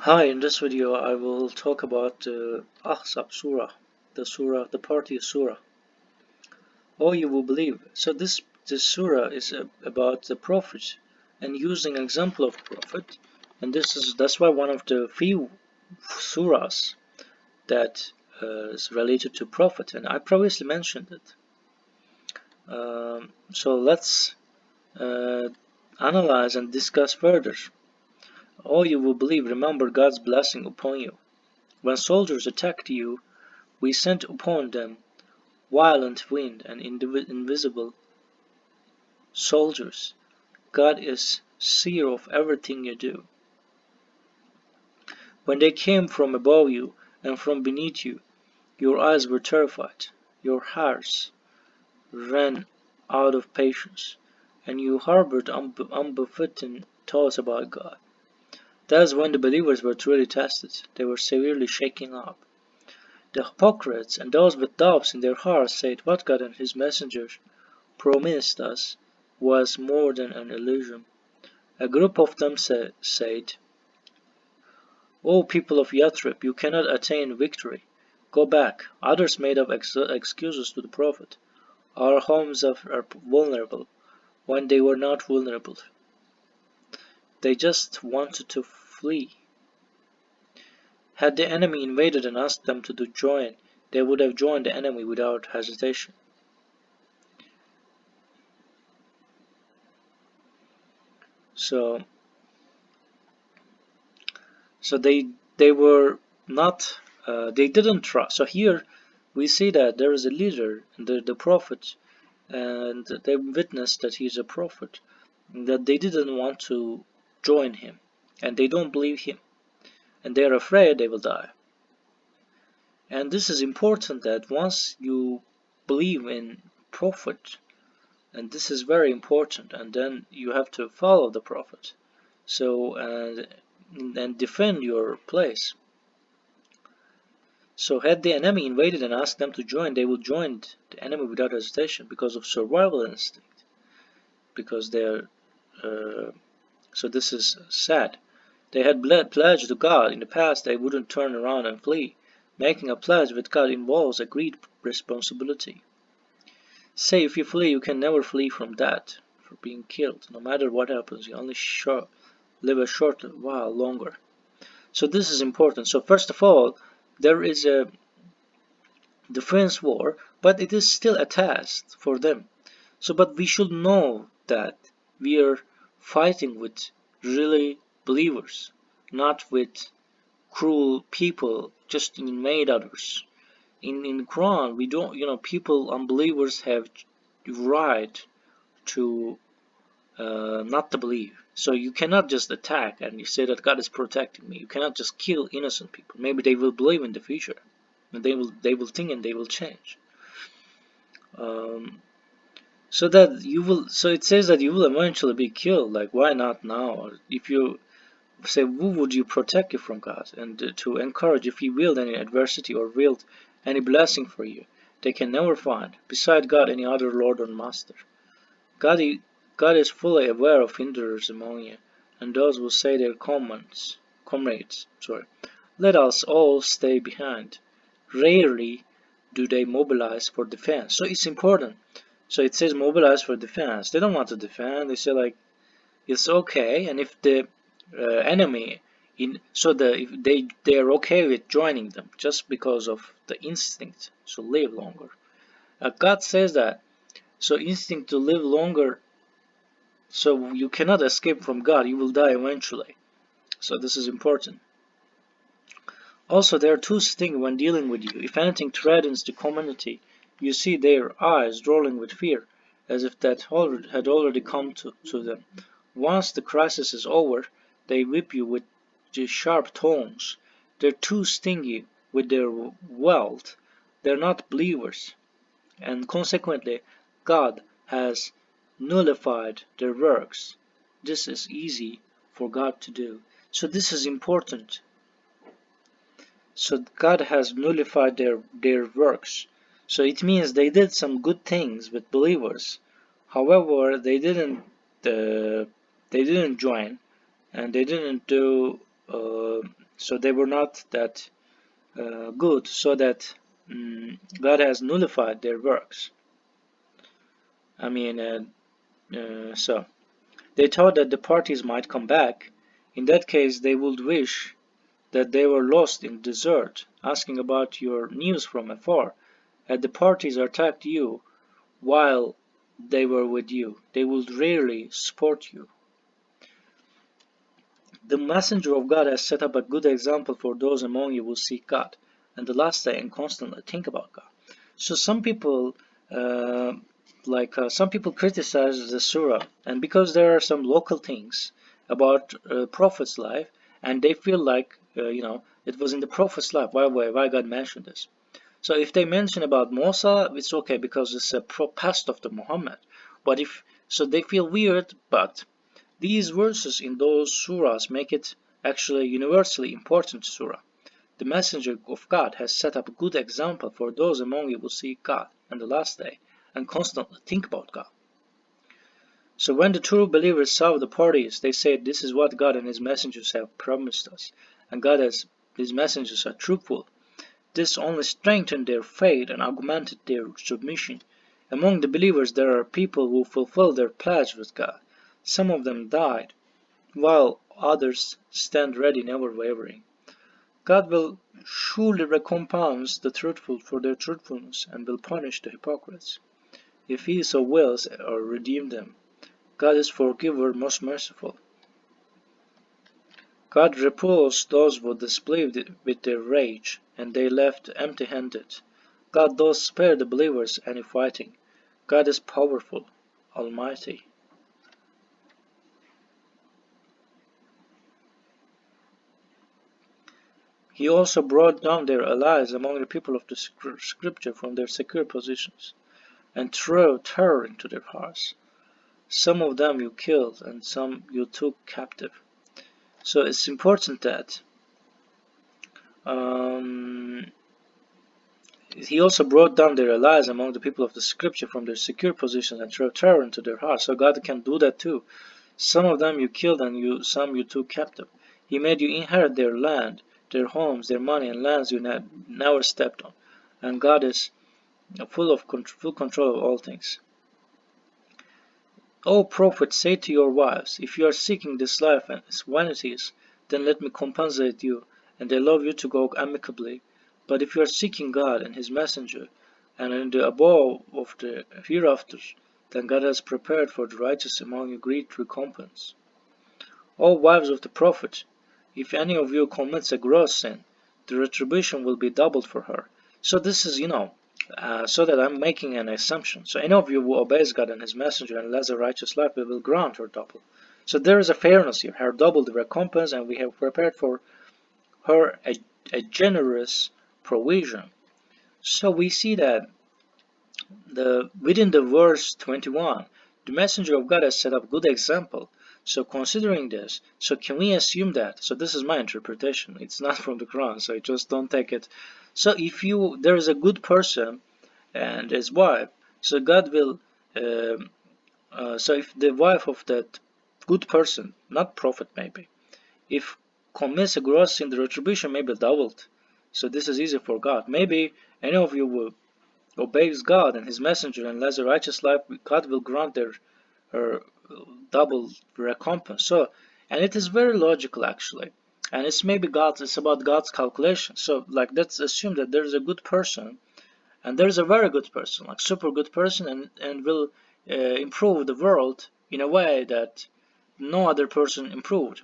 Hi, in this video I will talk about the Ahzab Surah, the party Surah. Oh, you will believe. So this Surah is about the Prophet and using an example of Prophet, and that's why one of the few surahs that is related to Prophet, and I previously mentioned it. So let's uh, analyze and discuss further. Oh, you will believe. Remember God's blessing upon you. When soldiers attacked you, we sent upon them violent wind and invisible soldiers. God is seer of everything you do. When they came from above you and from beneath you, your eyes were terrified, your hearts ran out of patience, and you harbored unbefitting thoughts about God. That is when the believers were truly tested. They were severely shaken up. The hypocrites and those with doubts in their hearts said, "What God and His messengers promised us was more than an illusion." A group of them said, "O people of Yathrib, you cannot attain victory. Go back." Others made up excuses to the Prophet. "Our homes are vulnerable," when they were not vulnerable. They just wanted to flee. Had the enemy invaded and asked them to join, they would have joined the enemy without hesitation. So So they were not they didn't trust. So here we see that there is a leader, the prophet, and they witnessed that he is a prophet, that they didn't want to join him, and they don't believe him, and they are afraid they will die. And this is important that once you believe in prophet, and this is very important, and then you have to follow the prophet. So and defend your place. So had the enemy invaded and asked them to join, they would join the enemy without hesitation because of survival instinct. Because they're so this is sad. They had pledged to God in the past they wouldn't turn around and flee. Making a pledge with God involves a great responsibility. Say if you flee, you can never flee from that, for being killed. No matter what happens, you only live a short while longer. So this is important. So first of all, there is a defense war, but it is still a test for them. So, but we should know that we are fighting with really believers, not with cruel people just invade others. In Quran, we don't, people, unbelievers have right to not to believe. So you cannot just attack and you say that God is protecting me. You cannot just kill innocent people. Maybe they will believe in the future, and they will think and they will change. Um, so it says that you will eventually be killed. Like why not now? If you say who would you protect you from God and to encourage if He willed any adversity or willed any blessing for you, they can never find beside God any other Lord or Master. God, God is fully aware of hinderers among you, and those will say their comrades, let us all stay behind. Rarely do they mobilize for defense. So it's important. So it says mobilize for defense. They don't want to defend. They say like it's okay, and if the enemy if they are okay with joining them just because of the instinct to live longer. God says that. So instinct to live longer. So you cannot escape from God. You will die eventually. So this is important. Also, there are two things when dealing with you. If anything threatens the community, you see their eyes rolling with fear, as if that had already come to them. Once the crisis is over, they whip you with the sharp tongues. They're too stingy with their wealth. They're not believers, and consequently, God has nullified their works. This is easy for God to do. So this is important. So God has nullified their works. So it means they did some good things with believers. However, they didn't join, and they didn't do uh, so they were not that good, so that God has nullified their works. I mean, so they thought that the parties might come back. In that case, they would wish that they were lost in the desert, asking about your news from afar. Had the parties attacked you while they were with you, they would rarely support you. The messenger of God has set up a good example for those among you who seek God and the last day and constantly think about God. So uh, some people criticize the surah, and because there are some local things about prophet's life, and they feel like it was in the prophet's life. Why God mentioned this? So if they mention about Musa, it's okay because it's a past of the Muhammad. But if so, they feel weird, but these verses in those surahs make it actually a universally important surah. The Messenger of God has set up a good example for those among you who seek God and the last day and constantly think about God. So when the true believers saw the parties, they said, "This is what God and His messengers have promised us, and God has His messengers are truthful." This only strengthened their faith and augmented their submission. Among the believers there are people who fulfilled their pledge with God. Some of them died, while others stand ready, never wavering. God will surely recompense the truthful for their truthfulness and will punish the hypocrites, if He so wills, or redeem them. God is forgiver, most merciful. God repulsed those who displayed with their rage, and they left empty-handed. God does spare the believers any fighting. God is powerful, almighty. He also brought down their allies among the people of the Scripture from their secure positions, and threw terror into their hearts. Some of them you killed, and some you took captive. So it's important that um, he also brought down their allies among the people of the Scripture from their secure positions and threw terror into their hearts. So God can do that too. Some of them you killed, and some you took captive. He made you inherit their land, their homes, their money, and lands you never stepped on. And God is full control of all things. O Prophet, say to your wives, if you are seeking this life and its vanities, then let me compensate you, and allow you to go amicably. But if you are seeking God and His Messenger, and in the above of the hereafter, then God has prepared for the righteous among you great recompense. O wives of the Prophet, if any of you commits a gross sin, the retribution will be doubled for her. So this is, so that I'm making an assumption. So any of you who obeys God and His Messenger and lives a righteous life, we will grant her double. So there is a fairness here, her double the recompense, and we have prepared for her a generous provision. So we see that within the verse 21, the messenger of God has set up a good example. So considering this, so can we assume that? So this is my interpretation. It's not from the Quran, so I just don't take it. So if there is a good person and his wife, so God will. So if the wife of that good person, not prophet maybe, if commits a gross sin, the retribution may be doubled. So this is easy for God. Maybe any of you will obeys God and His Messenger and lives a righteous life, God will grant her double recompense. So, and it is very logical actually, and it's about God's calculation. So, like let's assume that there is a good person and there is a very good person, like super good person, and will improve the world in a way that no other person improved,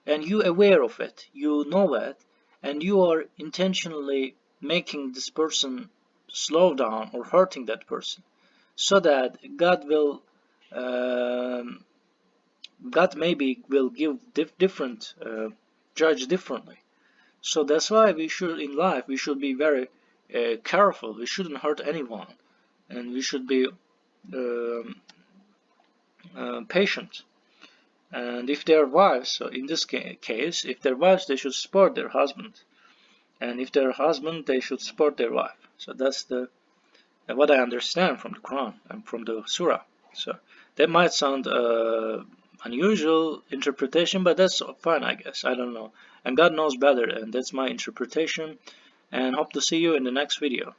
and you aware of it, you know it, and you are intentionally making this person slow down or hurting that person, so that um, God maybe will give different judge differently. So that's why we should in life we should be very careful. We shouldn't hurt anyone, and we should be um patient. And if they're wives, so in this case, if they're wives, they should support their husband, and if they're husband, they should support their wife. So that's the what I understand from the Quran and from the Surah. So that might sound Unusual interpretation, but that's fine, I guess. I don't know. And God knows better, and that's my interpretation. And hope to see you in the next video.